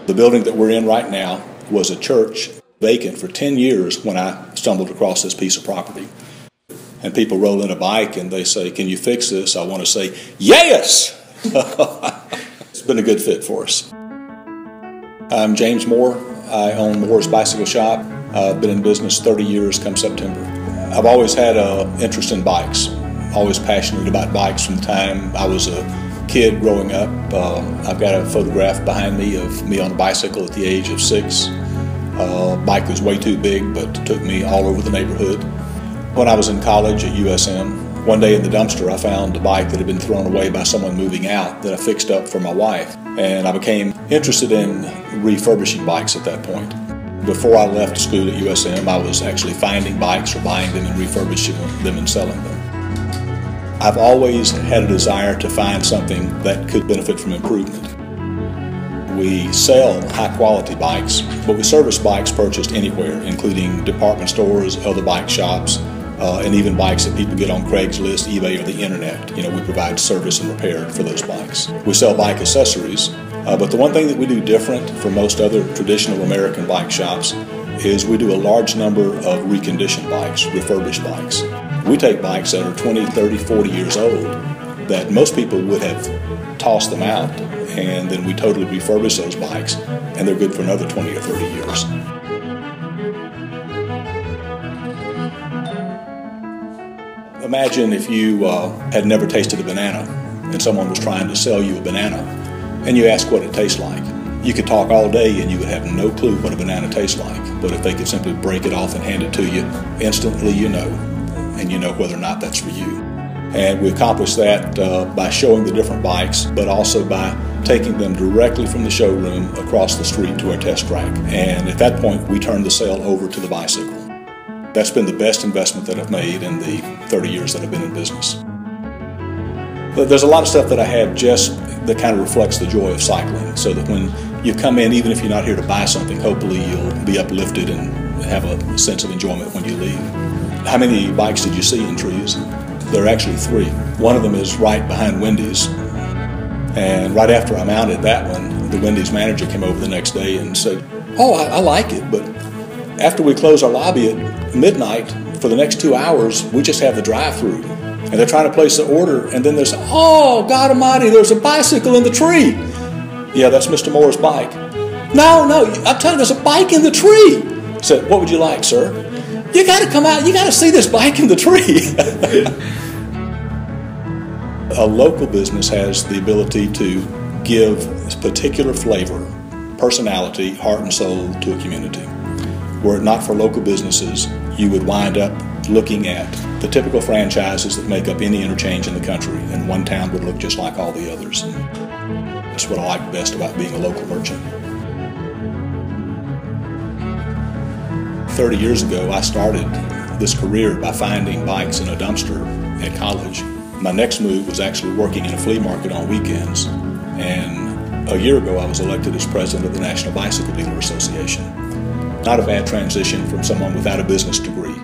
The building that we're in right now was a church vacant for 10 years when I stumbled across this piece of property. And people roll in a bike and they say, "Can you fix this?" I want to say, "Yes!" It's been a good fit for us. I'm James Moore. I own Moore's Bicycle Shop. I've been in business 30 years come September. I've always had an interest in bikes, always passionate about bikes from the time I was a kid growing up. I've got a photograph behind me of me on a bicycle at the age of 6. Bike was way too big, but took me all over the neighborhood. When I was in college at USM, one day in the dumpster I found a bike that had been thrown away by someone moving out that I fixed up for my wife. And I became interested in refurbishing bikes at that point. Before I left school at USM, I was actually finding bikes or buying them and refurbishing them and selling them. I've always had a desire to find something that could benefit from improvement. We sell high-quality bikes, but we service bikes purchased anywhere, including department stores, other bike shops, and even bikes that people get on Craigslist, eBay, or the internet. We provide service and repair for those bikes. We sell bike accessories, but the one thing that we do different from most other traditional American bike shops is we do a large number of reconditioned bikes, refurbished bikes. We take bikes that are 20, 30, 40 years old that most people would have tossed them out, and then we totally refurbish those bikes, and they're good for another 20 or 30 years. Imagine if you had never tasted a banana and someone was trying to sell you a banana and you ask what it tastes like. You could talk all day and you would have no clue what a banana tastes like, but if they could simply break it off and hand it to you, instantly you know, and you know whether or not that's for you. And we accomplish that by showing the different bikes, but also by taking them directly from the showroom across the street to our test track. And at that point, we turn the sale over to the bicycle. That's been the best investment that I've made in the 30 years that I've been in business. But there's a lot of stuff that I have just that kind of reflects the joy of cycling, so that when you come in, even if you're not here to buy something, hopefully you'll be uplifted and have a sense of enjoyment when you leave. How many bikes did you see in trees? There are actually 3. One of them is right behind Wendy's, and right after I mounted that one, the Wendy's manager came over the next day and said, "Oh, I like it, but after we close our lobby at midnight, for the next 2 hours, we just have the drive-through." And they're trying to place the order, and then there's, "Oh, God Almighty, there's a bicycle in the tree." "Yeah, that's Mr. Moore's bike." No, I'm telling you, there's a bike in the tree." I said, "What would you like, sir?" "You got to come out, you got to see this bike in the tree." A local business has the ability to give particular flavor, personality, heart and soul to a community. Were it not for local businesses, you would wind up looking at the typical franchises that make up any interchange in the country, and one town would look just like all the others. And that's what I like best about being a local merchant. 30 years ago, I started this career by finding bikes in a dumpster at college. My next move was actually working in a flea market on weekends. And a year ago, I was elected as president of the National Bicycle Dealer Association. Not a bad transition from someone without a business degree.